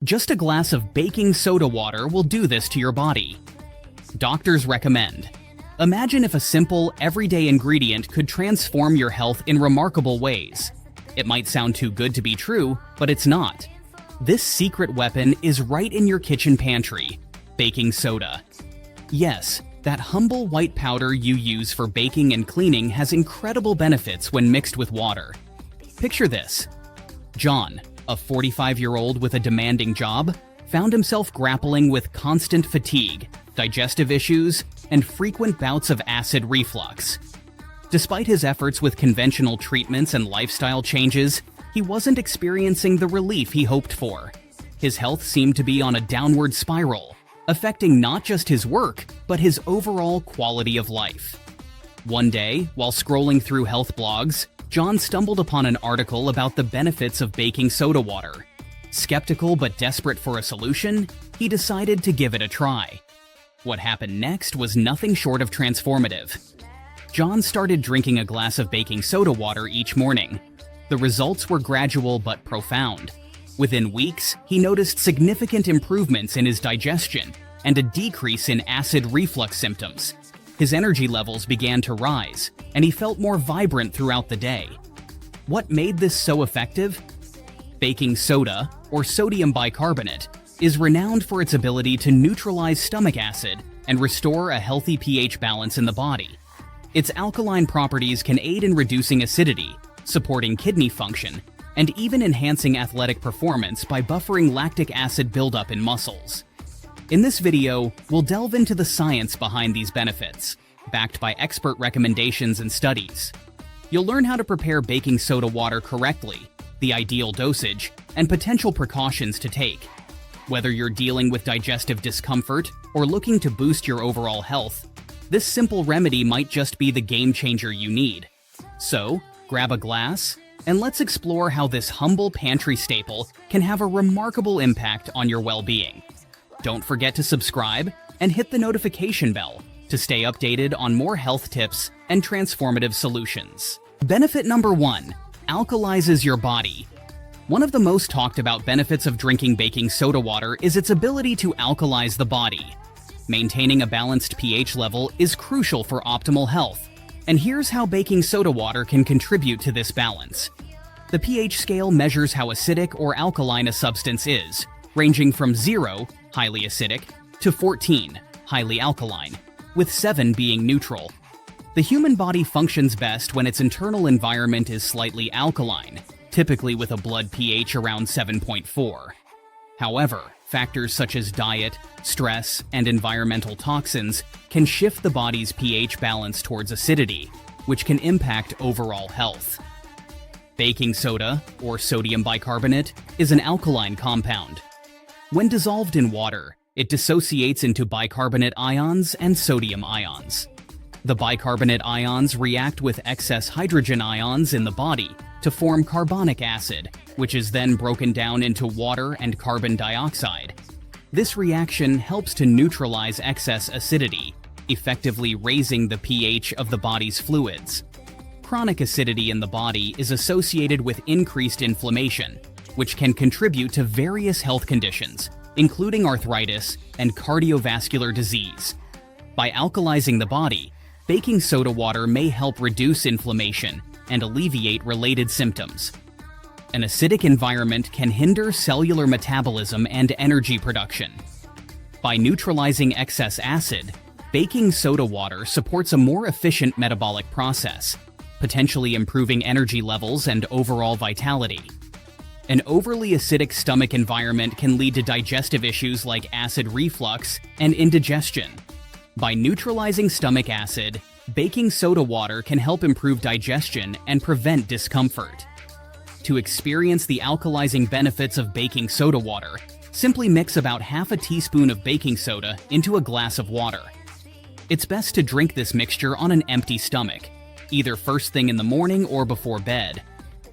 Just a glass of baking soda water will do this to your body. Doctors recommend. Imagine if a simple, everyday ingredient could transform your health in remarkable ways. It might sound too good to be true, but it's not. This secret weapon is right in your kitchen pantry: baking soda. Yes, that humble white powder you use for baking and cleaning has incredible benefits when mixed with water. Picture this. John, a 45-year-old with a demanding job, found himself grappling with constant fatigue, digestive issues, and frequent bouts of acid reflux. Despite his efforts with conventional treatments and lifestyle changes, he wasn't experiencing the relief he hoped for. His health seemed to be on a downward spiral, affecting not just his work, but his overall quality of life. One day, while scrolling through health blogs, John stumbled upon an article about the benefits of baking soda water. Skeptical but desperate for a solution, he decided to give it a try. What happened next was nothing short of transformative. John started drinking a glass of baking soda water each morning. The results were gradual but profound. Within weeks, he noticed significant improvements in his digestion and a decrease in acid reflux symptoms. His energy levels began to rise, and he felt more vibrant throughout the day. What made this so effective? Baking soda, or sodium bicarbonate, is renowned for its ability to neutralize stomach acid and restore a healthy pH balance in the body. Its alkaline properties can aid in reducing acidity, supporting kidney function, and even enhancing athletic performance by buffering lactic acid buildup in muscles. In this video, we'll delve into the science behind these benefits, backed by expert recommendations and studies. You'll learn how to prepare baking soda water correctly, the ideal dosage, and potential precautions to take. Whether you're dealing with digestive discomfort or looking to boost your overall health, this simple remedy might just be the game changer you need. So, grab a glass, and let's explore how this humble pantry staple can have a remarkable impact on your well-being. Don't forget to subscribe and hit the notification bell to stay updated on more health tips and transformative solutions. Benefit number 1. Alkalizes your body. One of the most talked about benefits of drinking baking soda water is its ability to alkalize the body. Maintaining a balanced pH level is crucial for optimal health, and here's how baking soda water can contribute to this balance. The pH scale measures how acidic or alkaline a substance is, ranging from 0, highly acidic, to 14, highly alkaline, with 7 being neutral. The human body functions best when its internal environment is slightly alkaline, typically with a blood pH around 7.4. However, factors such as diet, stress, and environmental toxins can shift the body's pH balance towards acidity, which can impact overall health. Baking soda, or sodium bicarbonate, is an alkaline compound. When dissolved in water, it dissociates into bicarbonate ions and sodium ions. The bicarbonate ions react with excess hydrogen ions in the body to form carbonic acid, which is then broken down into water and carbon dioxide. This reaction helps to neutralize excess acidity, effectively raising the pH of the body's fluids. Chronic acidity in the body is associated with increased inflammation, which can contribute to various health conditions, including arthritis and cardiovascular disease. By alkalizing the body, baking soda water may help reduce inflammation and alleviate related symptoms. An acidic environment can hinder cellular metabolism and energy production. By neutralizing excess acid, baking soda water supports a more efficient metabolic process, potentially improving energy levels and overall vitality. An overly acidic stomach environment can lead to digestive issues like acid reflux and indigestion. By neutralizing stomach acid, baking soda water can help improve digestion and prevent discomfort. To experience the alkalizing benefits of baking soda water, simply mix about half a teaspoon of baking soda into a glass of water. It's best to drink this mixture on an empty stomach, either first thing in the morning or before bed.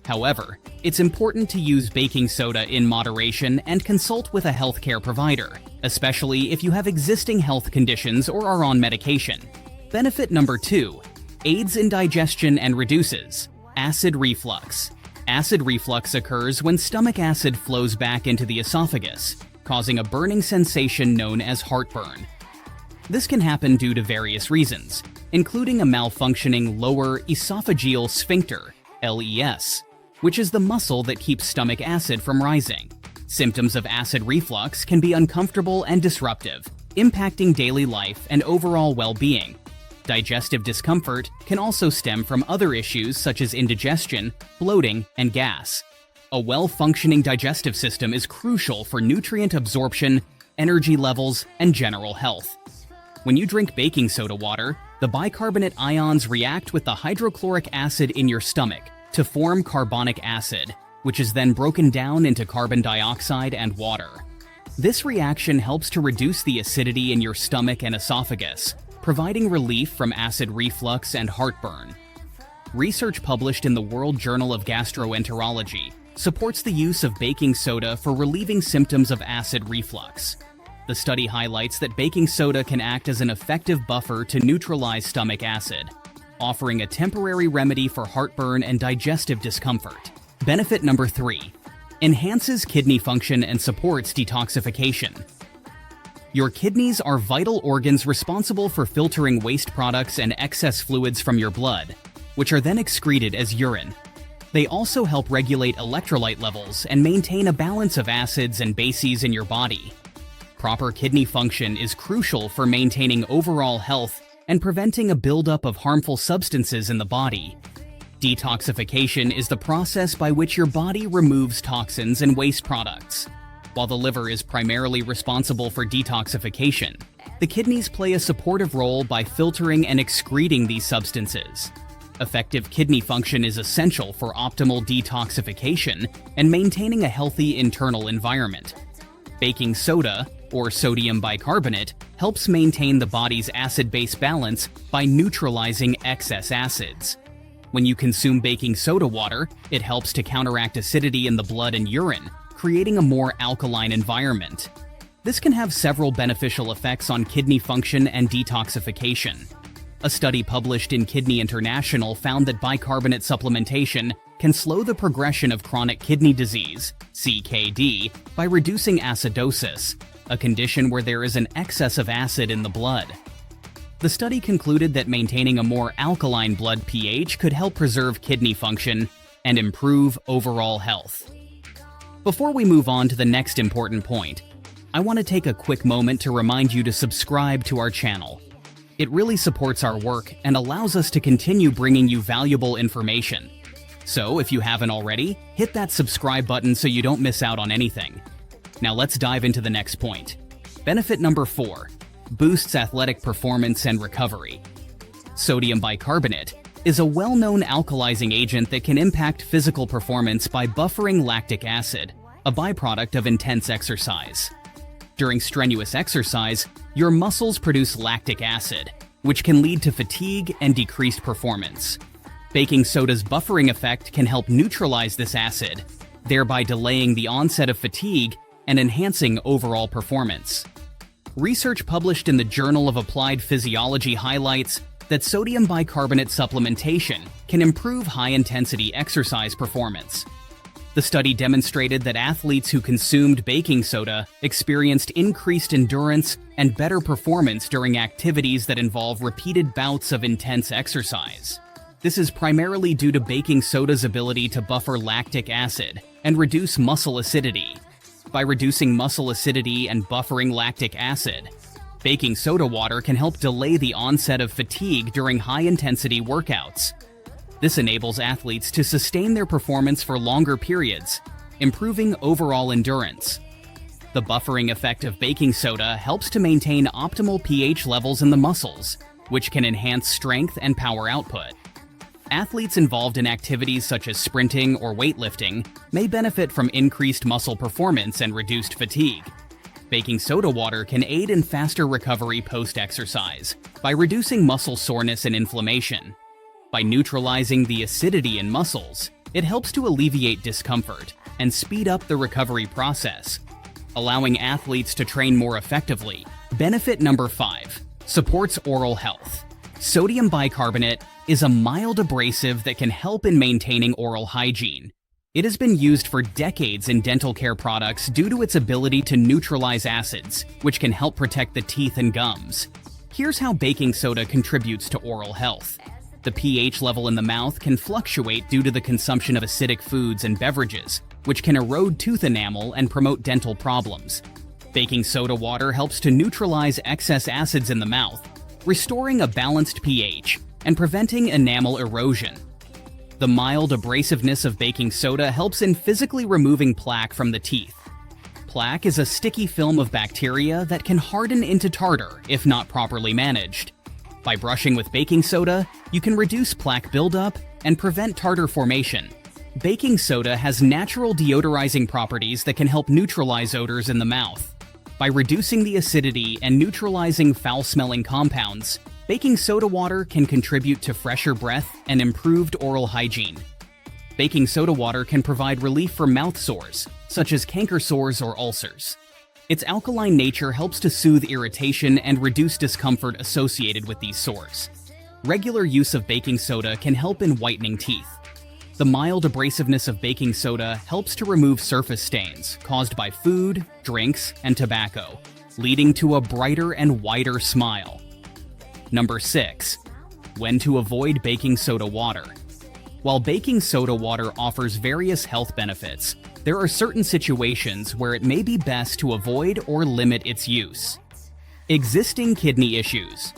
However, it's important to use baking soda in moderation and consult with a healthcare provider, especially if you have existing health conditions or are on medication. Benefit number 2. Aids in digestion and reduces acid reflux. Acid reflux occurs when stomach acid flows back into the esophagus, causing a burning sensation known as heartburn. This can happen due to various reasons, including a malfunctioning lower esophageal sphincter, LES, which is the muscle that keeps stomach acid from rising. Symptoms of acid reflux can be uncomfortable and disruptive, impacting daily life and overall well-being. Digestive discomfort can also stem from other issues such as indigestion, bloating, and gas. A well-functioning digestive system is crucial for nutrient absorption, energy levels, and general health. When you drink baking soda water, the bicarbonate ions react with the hydrochloric acid in your stomach to form carbonic acid, which is then broken down into carbon dioxide and water. This reaction helps to reduce the acidity in your stomach and esophagus, providing relief from acid reflux and heartburn. Research published in the World Journal of Gastroenterology supports the use of baking soda for relieving symptoms of acid reflux. The study highlights that baking soda can act as an effective buffer to neutralize stomach acid, offering a temporary remedy for heartburn and digestive discomfort. Benefit number 3. Enhances kidney function and supports detoxification. Your kidneys are vital organs responsible for filtering waste products and excess fluids from your blood, which are then excreted as urine. They also help regulate electrolyte levels and maintain a balance of acids and bases in your body. Proper kidney function is crucial for maintaining overall health and preventing a buildup of harmful substances in the body. Detoxification is the process by which your body removes toxins and waste products. While the liver is primarily responsible for detoxification, the kidneys play a supportive role by filtering and excreting these substances. Effective kidney function is essential for optimal detoxification and maintaining a healthy internal environment. Baking soda, or sodium bicarbonate, helps maintain the body's acid-base balance by neutralizing excess acids. When you consume baking soda water, it helps to counteract acidity in the blood and urine, creating a more alkaline environment. This can have several beneficial effects on kidney function and detoxification. A study published in Kidney International found that bicarbonate supplementation can slow the progression of chronic kidney disease, CKD, by reducing acidosis, a condition where there is an excess of acid in the blood. The study concluded that maintaining a more alkaline blood pH could help preserve kidney function and improve overall health. Before we move on to the next important point, I want to take a quick moment to remind you to subscribe to our channel. It really supports our work and allows us to continue bringing you valuable information. So if you haven't already, hit that subscribe button so you don't miss out on anything. Now let's dive into the next point. Benefit number 4. Boosts athletic performance and recovery. Sodium bicarbonate is a well-known alkalizing agent that can impact physical performance by buffering lactic acid, a byproduct of intense exercise. During strenuous exercise, your muscles produce lactic acid, which can lead to fatigue and decreased performance. Baking soda's buffering effect can help neutralize this acid, thereby delaying the onset of fatigue and enhancing overall performance. Research published in the Journal of Applied Physiology highlights that sodium bicarbonate supplementation can improve high-intensity exercise performance. The study demonstrated that athletes who consumed baking soda experienced increased endurance and better performance during activities that involve repeated bouts of intense exercise. This is primarily due to baking soda's ability to buffer lactic acid and reduce muscle acidity. By reducing muscle acidity and buffering lactic acid, baking soda water can help delay the onset of fatigue during high-intensity workouts. This enables athletes to sustain their performance for longer periods, improving overall endurance. The buffering effect of baking soda helps to maintain optimal pH levels in the muscles, which can enhance strength and power output. Athletes involved in activities such as sprinting or weightlifting may benefit from increased muscle performance and reduced fatigue. Baking soda water can aid in faster recovery post-exercise by reducing muscle soreness and inflammation. By neutralizing the acidity in muscles, it helps to alleviate discomfort and speed up the recovery process, allowing athletes to train more effectively. Benefit number 5. Supports oral health. Sodium bicarbonate is a mild abrasive that can help in maintaining oral hygiene. It has been used for decades in dental care products due to its ability to neutralize acids, which can help protect the teeth and gums. Here's how baking soda contributes to oral health. The pH level in the mouth can fluctuate due to the consumption of acidic foods and beverages, which can erode tooth enamel and promote dental problems. Baking soda water helps to neutralize excess acids in the mouth, restoring a balanced pH and preventing enamel erosion. The mild abrasiveness of baking soda helps in physically removing plaque from the teeth. Plaque is a sticky film of bacteria that can harden into tartar if not properly managed. By brushing with baking soda, you can reduce plaque buildup and prevent tartar formation. Baking soda has natural deodorizing properties that can help neutralize odors in the mouth. By reducing the acidity and neutralizing foul-smelling compounds, baking soda water can contribute to fresher breath and improved oral hygiene. Baking soda water can provide relief for mouth sores, such as canker sores or ulcers. Its alkaline nature helps to soothe irritation and reduce discomfort associated with these sores. Regular use of baking soda can help in whitening teeth. The mild abrasiveness of baking soda helps to remove surface stains caused by food, drinks, and tobacco, leading to a brighter and whiter smile. Number 6. When to avoid baking soda water. While baking soda water offers various health benefits, there are certain situations where it may be best to avoid or limit its use. Existing kidney issues.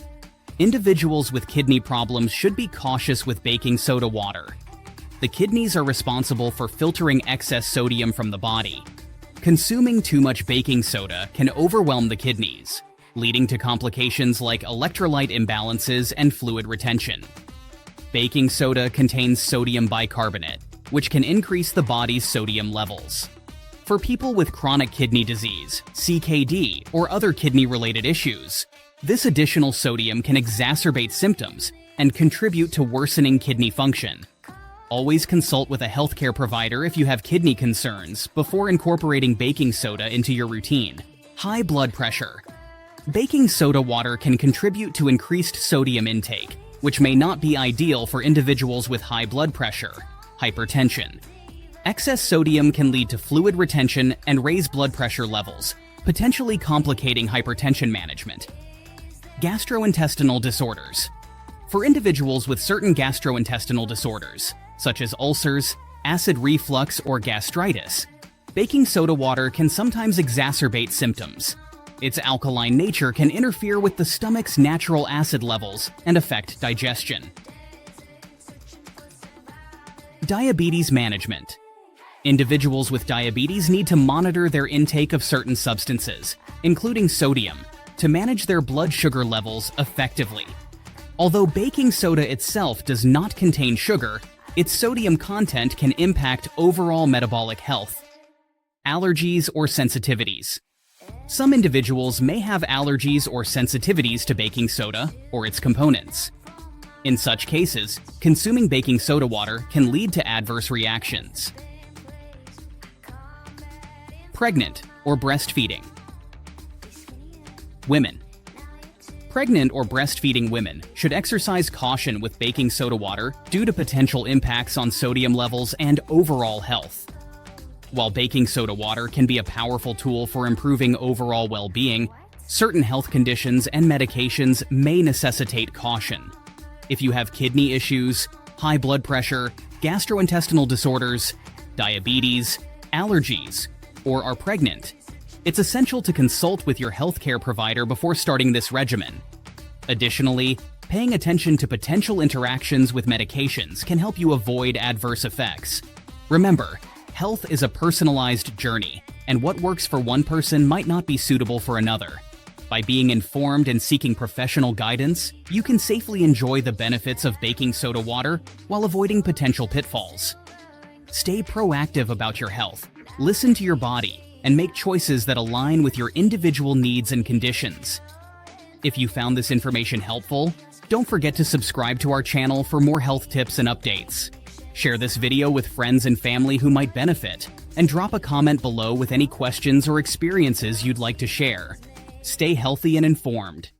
Individuals with kidney problems should be cautious with baking soda water. The kidneys are responsible for filtering excess sodium from the body. Consuming too much baking soda can overwhelm the kidneys, leading to complications like electrolyte imbalances and fluid retention. Baking soda contains sodium bicarbonate, which can increase the body's sodium levels. For people with chronic kidney disease, CKD, or other kidney-related issues, this additional sodium can exacerbate symptoms and contribute to worsening kidney function. Always consult with a healthcare provider if you have kidney concerns before incorporating baking soda into your routine. High blood pressure. Baking soda water can contribute to increased sodium intake, which may not be ideal for individuals with high blood pressure, hypertension. Excess sodium can lead to fluid retention and raise blood pressure levels, potentially complicating hypertension management. Gastrointestinal disorders. For individuals with certain gastrointestinal disorders, such as ulcers, acid reflux, or gastritis, baking soda water can sometimes exacerbate symptoms. Its alkaline nature can interfere with the stomach's natural acid levels and affect digestion. Diabetes management. Individuals with diabetes need to monitor their intake of certain substances, including sodium, to manage their blood sugar levels effectively. Although baking soda itself does not contain sugar, its sodium content can impact overall metabolic health. Allergies or sensitivities. Some individuals may have allergies or sensitivities to baking soda or its components. In such cases, consuming baking soda water can lead to adverse reactions. Pregnant or breastfeeding. Women. Pregnant or breastfeeding women should exercise caution with baking soda water due to potential impacts on sodium levels and overall health. While baking soda water can be a powerful tool for improving overall well-being, certain health conditions and medications may necessitate caution. If you have kidney issues, high blood pressure, gastrointestinal disorders, diabetes, allergies, or are pregnant, it's essential to consult with your healthcare provider before starting this regimen. Additionally, paying attention to potential interactions with medications can help you avoid adverse effects. Remember, health is a personalized journey, and what works for one person might not be suitable for another. By being informed and seeking professional guidance, you can safely enjoy the benefits of baking soda water while avoiding potential pitfalls. Stay proactive about your health, listen to your body, and make choices that align with your individual needs and conditions. If you found this information helpful, don't forget to subscribe to our channel for more health tips and updates. Share this video with friends and family who might benefit, and drop a comment below with any questions or experiences you'd like to share. Stay healthy and informed.